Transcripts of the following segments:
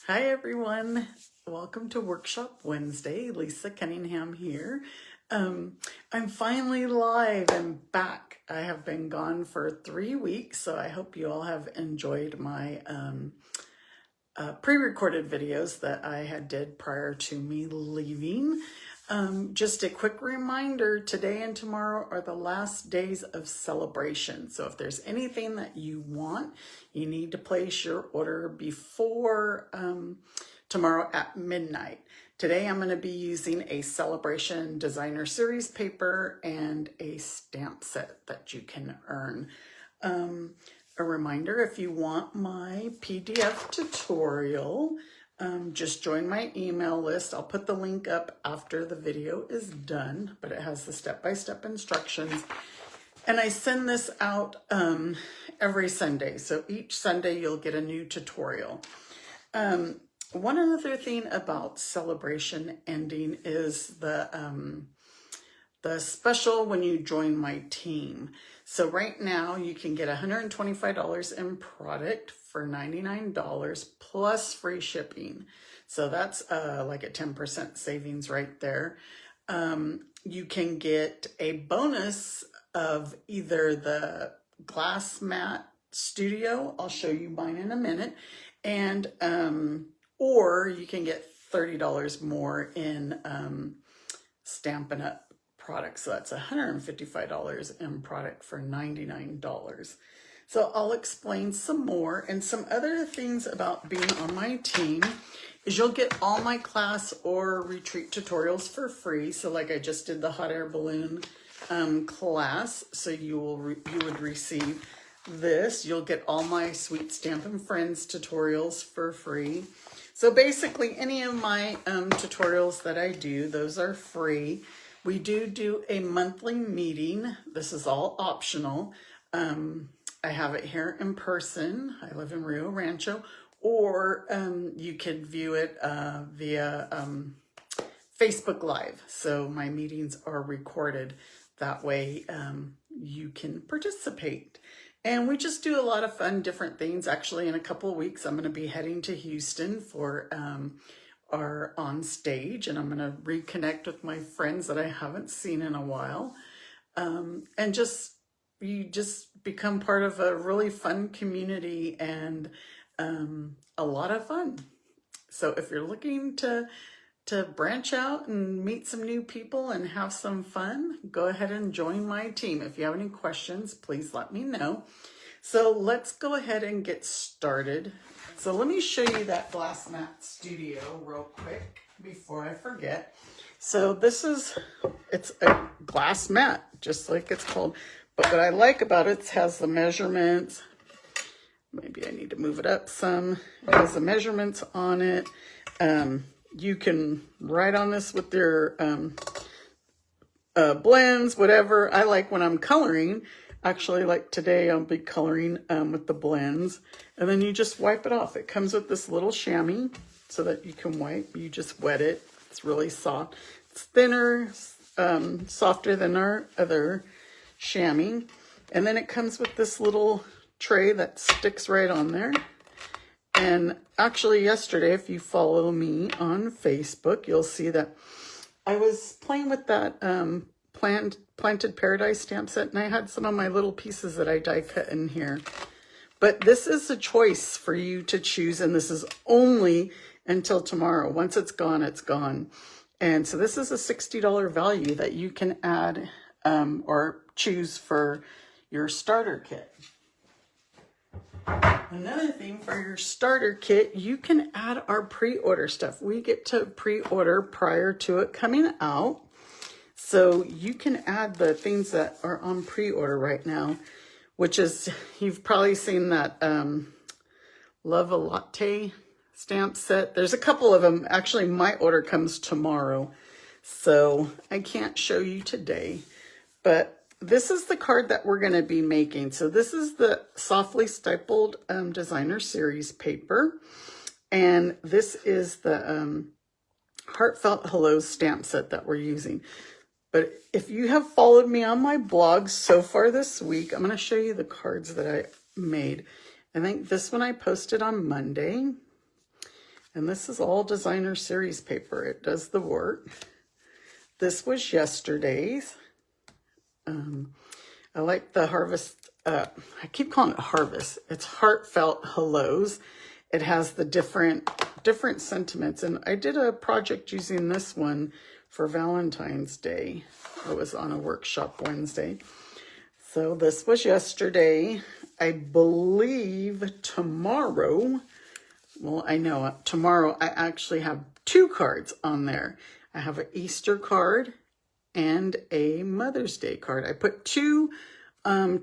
Hi everyone, welcome to Workshop Wednesday. Lisa Cunningham here. I'm finally live and back. I have been gone for 3 weeks, so I hope you all have enjoyed my pre-recorded videos that I had did prior to me leaving. Just a quick reminder, today and tomorrow are the last days of celebration. So if there's anything that you want, you need to place your order before tomorrow at midnight. Today I'm going to be using a Celebration Designer Series paper and a stamp set that you can earn. A reminder, if you want my PDF tutorial, just join my email list. I'll put the link up after the video is done, but it has the step-by-step instructions. And I send this out every Sunday. So each Sunday you'll get a new tutorial. One other thing about celebration ending is the special when you join my team. So right now you can get $125 in product for $99 plus free shipping. So that's like a 10% savings right there. You can get a bonus of either the glass mat studio, I'll show you mine in a minute, and or you can get $30 more in Stampin' Up product. So that's $155 in product for $99. So I'll explain some more, and some other things about being on my team is you'll get all my class or retreat tutorials for free. So like I just did the hot air balloon class, so you would receive this. You'll get all my Sweet Stampin' Friends tutorials for free. So basically any of my tutorials that I do, those are free. We do a monthly meeting. This is all optional. I have it here in person. I live in Rio Rancho, or you could view it via Facebook Live. So my meetings are recorded. That way you can participate. And we just do a lot of fun, different things. Actually, in a couple of weeks, I'm going to be heading to Houston for our on stage, and I'm going to reconnect with my friends that I haven't seen in a while. And you just become part of a really fun community and a lot of fun. So if you're looking to branch out and meet some new people and have some fun, go ahead and join my team. If you have any questions, please let me know. So let's go ahead and get started. So let me show you that glass mat studio real quick before I forget. So it's a glass mat, just like it's called. But what I like about it has the measurements. Maybe I need to move it up some. It has the measurements on it. You can write on this with your blends, whatever. I like when I'm coloring. Actually, like today, I'll be coloring with the blends. And then you just wipe it off. It comes with this little chamois so that you can wipe. You just wet it. It's really soft. It's thinner, softer than our other chamois. And then it comes with this little tray that sticks right on there. And actually yesterday, if you follow me on Facebook, you'll see that I was playing with that Planted Paradise stamp set, and I had some of my little pieces that I die cut in here. But this is a choice for you to choose, and this is only until tomorrow. Once it's gone, it's gone. And so this is a $60 value that you can add or choose for your starter kit. Another thing for your starter kit, you can add our pre-order stuff. We get to pre-order prior to it coming out. So you can add the things that are on pre-order right now, which is, you've probably seen that Love a Latte stamp set. There's a couple of them. Actually, my order comes tomorrow, so I can't show you today. But this is the card that we're going to be making. So this is the Softly Stippled Designer Series paper. And this is the Heartfelt Hello stamp set that we're using. But if you have followed me on my blog so far this week, I'm going to show you the cards that I made. I think this one I posted on Monday. And this is all designer series paper. It does the work. This was yesterday's. I like the Harvest, I keep calling it Harvest. It's Heartfelt Hellos. It has the different sentiments. And I did a project using this one for Valentine's Day. It was on a workshop Wednesday. So this was yesterday. I believe tomorrow, well, I know tomorrow I actually have 2 cards on there. I have an Easter card and a Mother's Day card. I put 2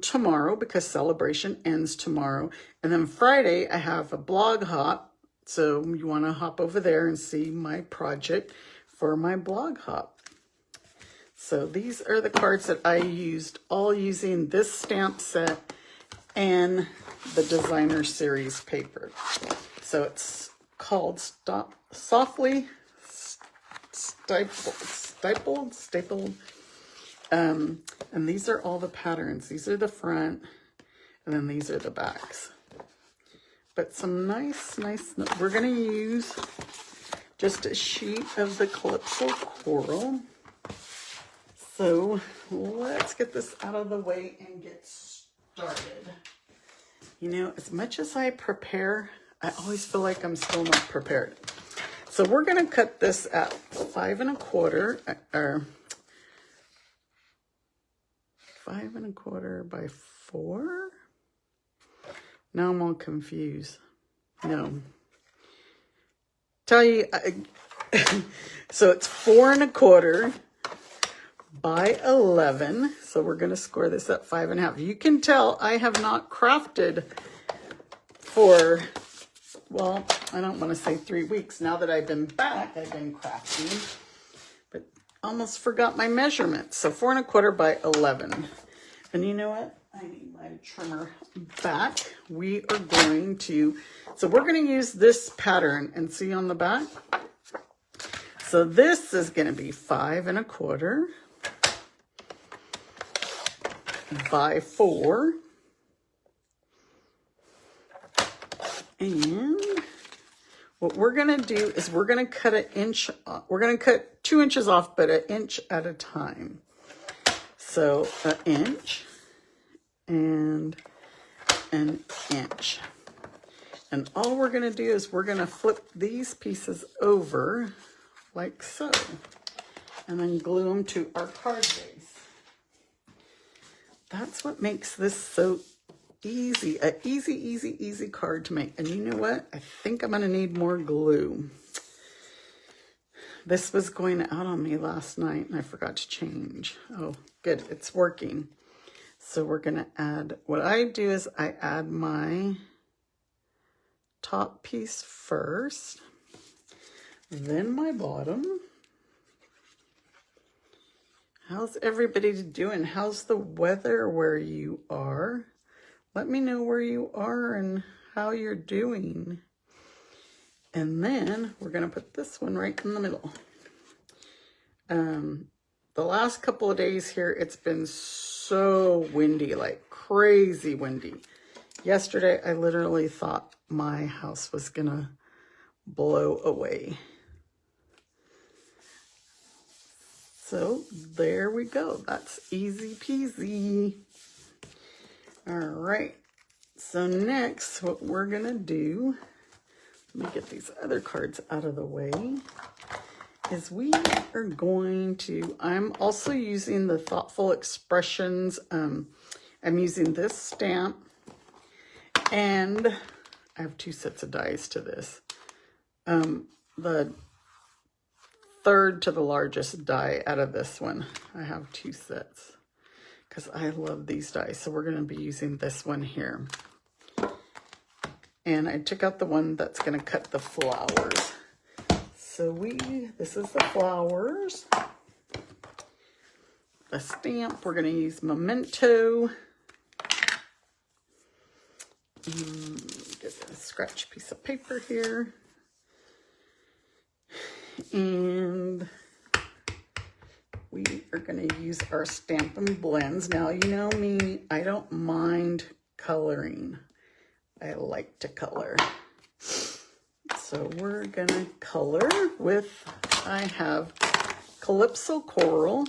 tomorrow because celebration ends tomorrow. And then Friday I have a blog hop. So you want to hop over there and see my project for my blog hop. So these are the cards that I used, all using this stamp set and the designer series paper. So it's called Softly Stapled. And these are all the patterns. These are the front, and then these are the backs. But some nice, we're going to use just a sheet of the Calypso Coral. So let's get this out of the way and get started. You know, as much as I prepare, I always feel like I'm still not prepared. So we're going to cut this at 5 1/4, or 5 1/4 by 4. Now I'm all confused. No. Tell you, so it's 4 1/4 by 11. So we're going to score this at 5 1/2. You can tell I have not crafted for, well, I don't want to say 3 weeks. Now that I've been back, I've been crafting, but almost forgot my measurements. So 4 1/4 by 11. And you know what? I need my trimmer back. We are going to, so we're going to use this pattern and see on the back. So this is going to be 5 1/4 by 4. And what we're going to do is we're going to cut an inch, we're going to cut 2 inches off, but an inch at a time. So an inch and an inch. And all we're going to do is we're going to flip these pieces over like so. And then glue them to our card base. That's what makes this so easy. An easy card to make. And you know what? I think I'm going to need more glue. This was going out on me last night and I forgot to change. Oh, good. It's working. So we're going to add, what I do is I add my top piece first, then my bottom. How's everybody doing? How's the weather where you are? Let me know where you are and how you're doing. And then we're going to put this one right in the middle. The last couple of days here, it's been so windy, like crazy windy. Yesterday, I literally thought my house was going to blow away. So there we go. That's easy peasy. All right. So next, what we're going to do, let me get these other cards out of the way, is we are going to, I'm also using the Thoughtful Expressions. I'm using this stamp, and I have 2 sets of dies to this. The third to the largest die out of this one. I have 2 sets because I love these dies. So we're going to be using this one here. And I took out the one that's going to cut the flowers. So this is the flowers. The stamp, we're going to use Memento. Get a scratch piece of paper here. And we are going to use our Stampin' blends. Now, you know me, I don't mind coloring. I like to color. So So we're gonna color with, I have Calypso Coral,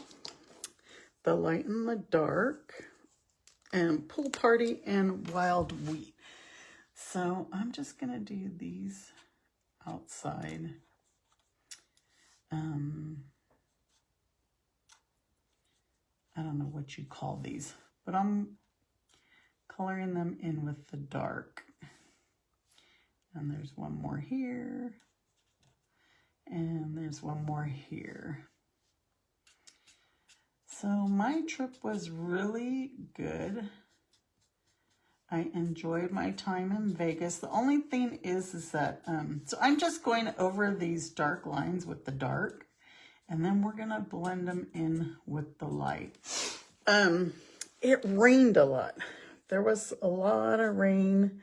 the Light and the Dark, and Pool Party and Wild Wheat. So I'm just gonna do these outside. I don't know what you call these, but I'm coloring them in with the dark. And there's one more here, and there's one more here. So my trip was really good. I enjoyed my time in Vegas. The only thing is that, so I'm just going over these dark lines with the dark, and then we're gonna blend them in with the light. It rained a lot. There was a lot of rain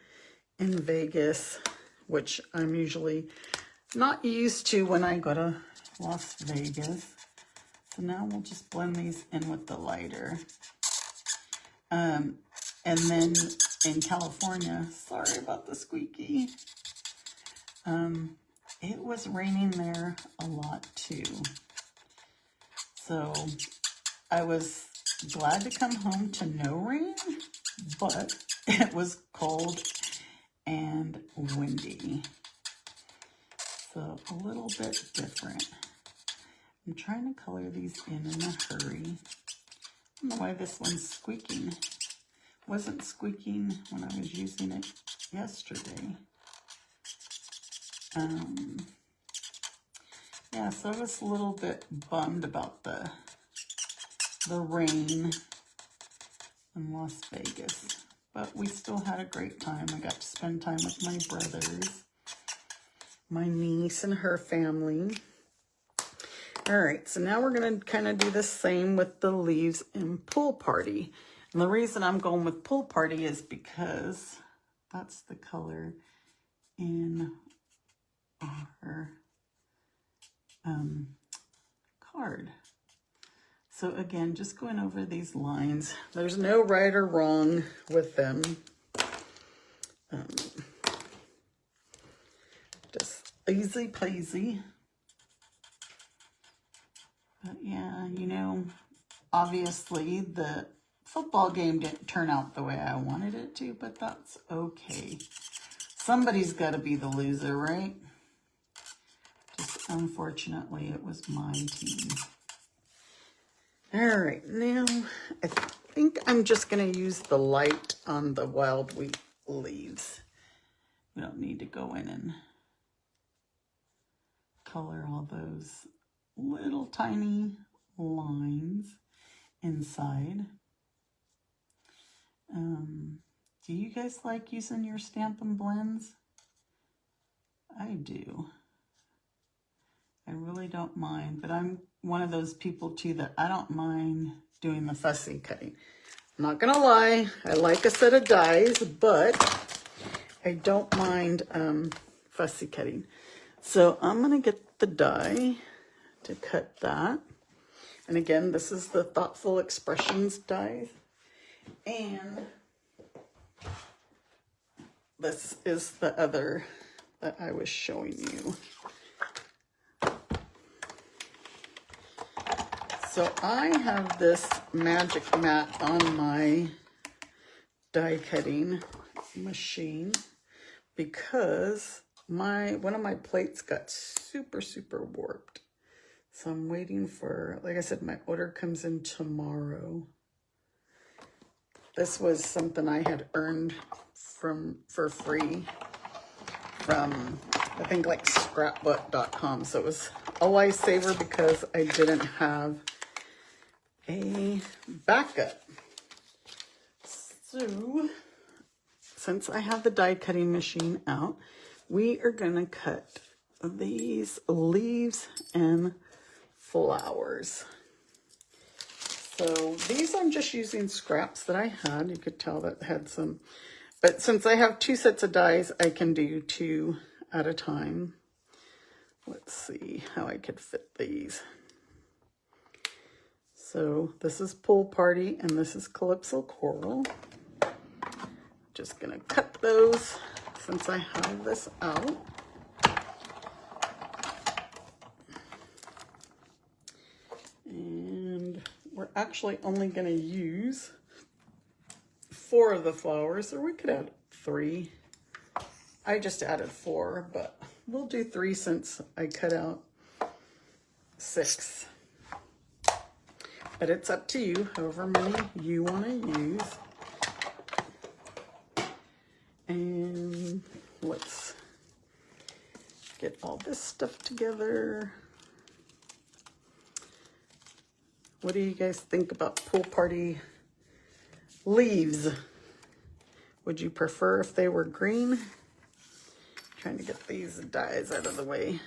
in Vegas, which I'm usually not used to when I go to Las Vegas. So now we'll just blend these in with the lighter. And then in California, sorry about the squeaky, it was raining there a lot too. So I was glad to come home to no rain, but it was cold and windy. So a little bit different. I'm trying to color these in a hurry. I don't know why this one's squeaking. Wasn't squeaking when I was using it yesterday. Yeah, so I was a little bit bummed about the rain in Las Vegas, but we still had a great time. I got to spend time with my brothers, my niece and her family. All right, so now we're gonna kind of do the same with the leaves in Pool Party. And the reason I'm going with Pool Party is because that's the color in our card. So again, just going over these lines. There's no right or wrong with them. Just easy peasy. But yeah, you know, obviously the football game didn't turn out the way I wanted it to, but that's okay. Somebody's got to be the loser, right? Just unfortunately, it was my team. All right, now I think I'm just going to use the light on the wild wheat leaves. We don't need to go in and color all those little tiny lines inside. Do you guys like using your Stampin' blends? I do. I really don't mind, but I'm one of those people too that I don't mind doing the fussy cutting. I'm not gonna lie, I like a set of dies, but I don't mind fussy cutting. So I'm gonna get the die to cut that. And again, this is the Thoughtful Expressions die. And this is the other that I was showing you. So I have this magic mat on my die cutting machine because one of my plates got super warped. So I'm waiting for, like I said, my order comes in tomorrow. This was something I had earned for free from, I think, like scrapbook.com. So it was a lifesaver because I didn't have a backup. So since I have the die cutting machine out, we are gonna cut these leaves and flowers. So these I'm just using scraps that I had. You could tell that had some, but since I have two sets of dies, I can do two at a time. Let's see how I could fit these. So this is Pool Party and this is Calypso Coral. Just gonna cut those since I have this out. actually only going to use 4 of the flowers, or we could add 3. I just added 4, but we'll do 3 since I cut out 6. But it's up to you, however many you want to use. And let's get all this stuff together. What do you guys think about pool party leaves? Would you prefer if they were green? Trying to get these dies out of the way.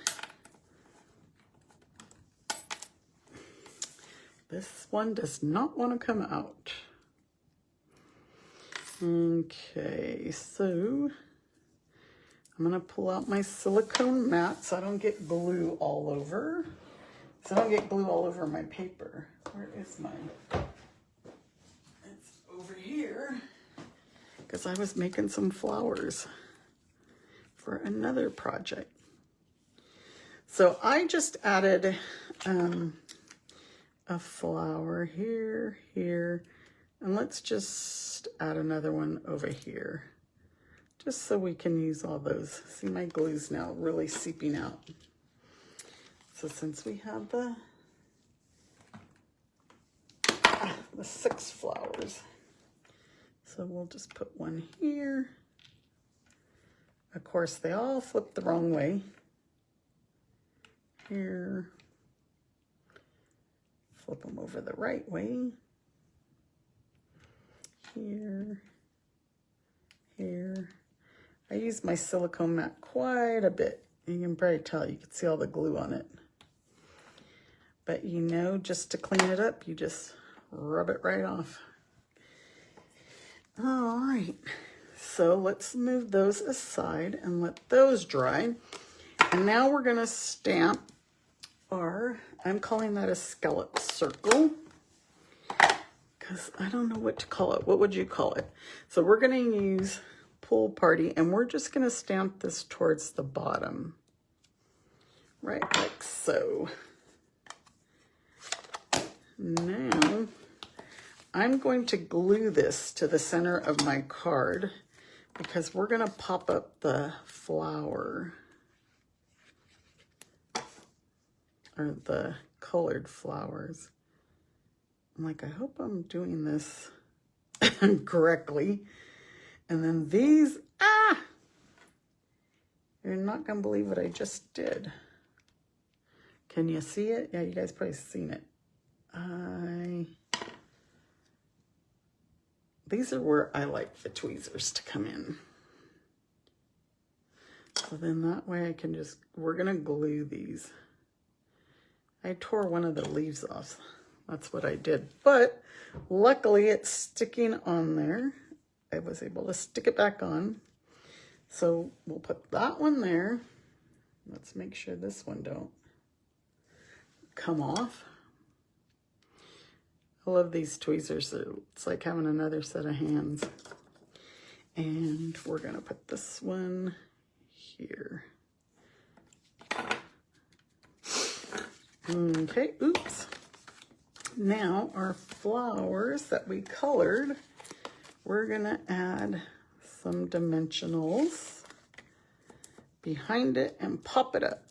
This one does not want to come out. Okay, so I'm going to pull out my silicone mat so I don't get glue all over. So I don't get glue all over my paper. Where is mine? It's over here because I was making some flowers for another project. So I just added a flower here, here, and let's just add another one over here, just so we can use all those. See, my glue's now really seeping out. So since we have the 6 flowers, so we'll just put one here. Of course, they all flip the wrong way. Here. Flip them over the right way. Here. Here. I use my silicone mat quite a bit. You can probably tell, you can see all the glue on it. But you know, just to clean it up, you just rub it right off. All right, so let's move those aside and let those dry. And now we're gonna stamp our, I'm calling that a scallop circle, because I don't know what to call it. What would you call it? So we're gonna use Pool Party, and we're just gonna stamp this towards the bottom, right like so. Now, I'm going to glue this to the center of my card because we're going to pop up the flower, or the colored flowers. I'm like, I hope I'm doing this correctly. And then these, you're not going to believe what I just did. Can you see it? Yeah, you guys probably seen it. These are where I like the tweezers to come in. So then that way I can just, we're gonna glue these. I tore one of the leaves off. That's what I did. But luckily it's sticking on there. I was able to stick it back on. So we'll put that one there. Let's make sure this one don't come off. I love these tweezers. It's like having another set of hands. And we're gonna put this one here. Okay, oops. Now our flowers that we colored, we're gonna add some dimensionals behind it and pop it up.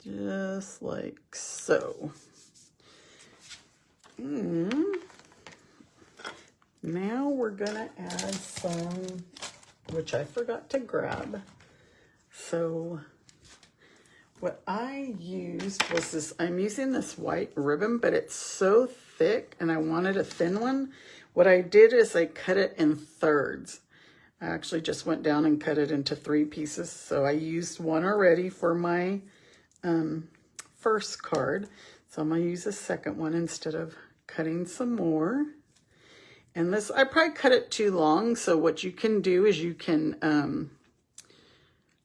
Just like so. Now we're gonna add some, which I forgot to grab. So what I used was this, I'm using this white ribbon, but it's so thick and I wanted a thin one. What I did is I cut it in thirds. I actually just went down and cut it into 3 pieces. So I used one already for my first card. So I'm gonna use a second one instead of cutting some more. And this, I probably cut it too long. So what you can do is you can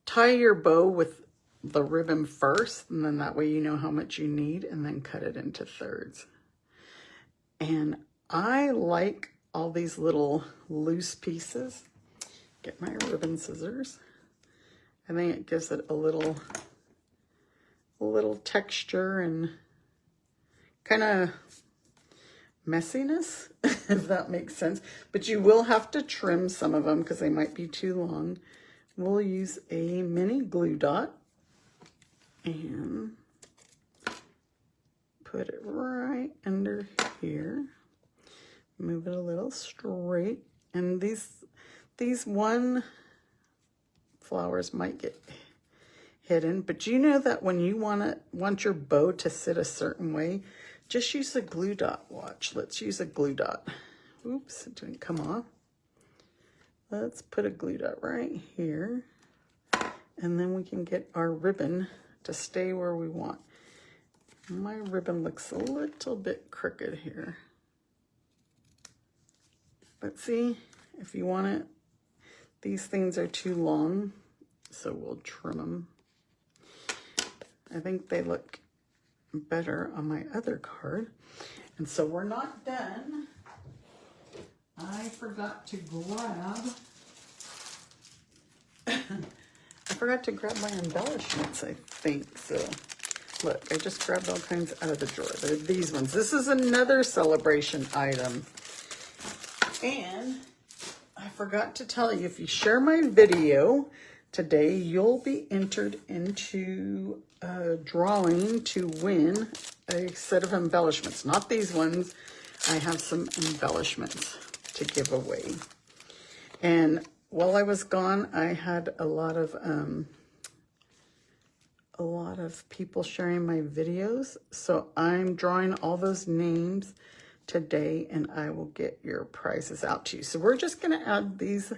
tie your bow with the ribbon first, and then that way you know how much you need, and then cut it into thirds. And I like all these little loose pieces. Get my ribbon scissors. I think it gives it a little texture and kind of messiness, if that makes sense. But you will have to trim some of them because they might be too long. We'll use a mini glue dot and put it right under here. Move it a little straight. And these one flowers might get hidden, but you know that when you want your bow to sit a certain way, just use a glue dot. Watch, let's use a glue dot. Oops, it didn't come off. Let's put a glue dot right here, and then we can get our ribbon to stay where we want. My ribbon looks a little bit crooked here, but see, if you want it, these things are too long, so we'll trim them. I think they look better on my other card. And so we're not done. I forgot to grab my embellishments, I think. So look, I just grabbed all kinds out of the drawer. They're these ones. This is another celebration item. And I forgot to tell you, if you share my video today, you'll be entered into a drawing to win a set of embellishments. Not these ones. I have some embellishments to give away. And while I was gone, I had a lot of people sharing my videos. So I'm drawing all those names today, and I will get your prizes out to you. So we're just going to add these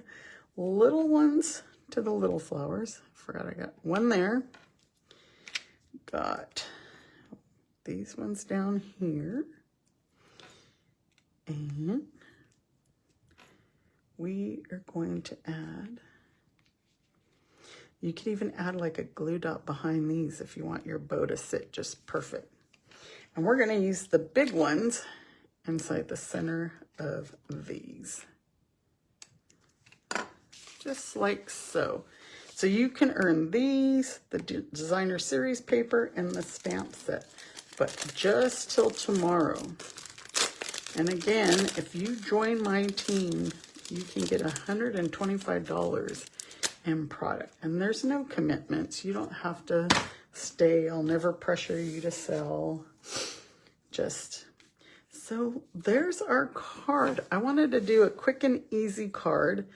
little ones to the little flowers. Forgot I got one there. Got these ones down here. And we are going to add, you can even add like a glue dot behind these if you want your bow to sit just perfect. And we're going to use the big ones inside the center of these. Just like so. So you can earn these, the designer series paper, and the stamp set, but just till tomorrow. And again, if you join my team, you can get $125 in product. And there's no commitments. You don't have to stay. I'll never pressure you to sell. Just, so there's our card. I wanted to do a quick and easy card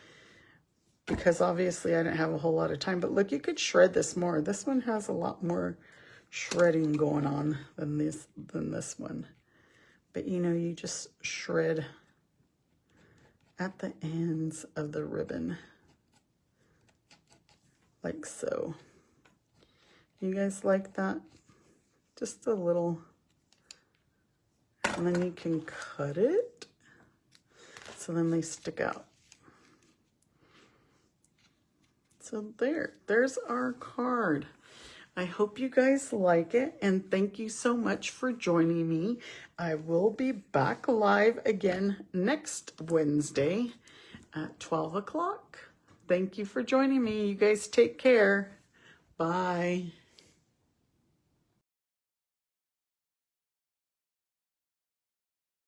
because obviously I didn't have a whole lot of time. But look, you could shred this more. This one has a lot more shredding going on than this one. But you know, you just shred at the ends of the ribbon, like so. You guys like that? Just a little, and then you can cut it, so then they stick out. So there's our card. I hope you guys like it, and thank you so much for joining me. I will be back live again next Wednesday at 12 o'clock. Thank you for joining me. You guys take care. Bye.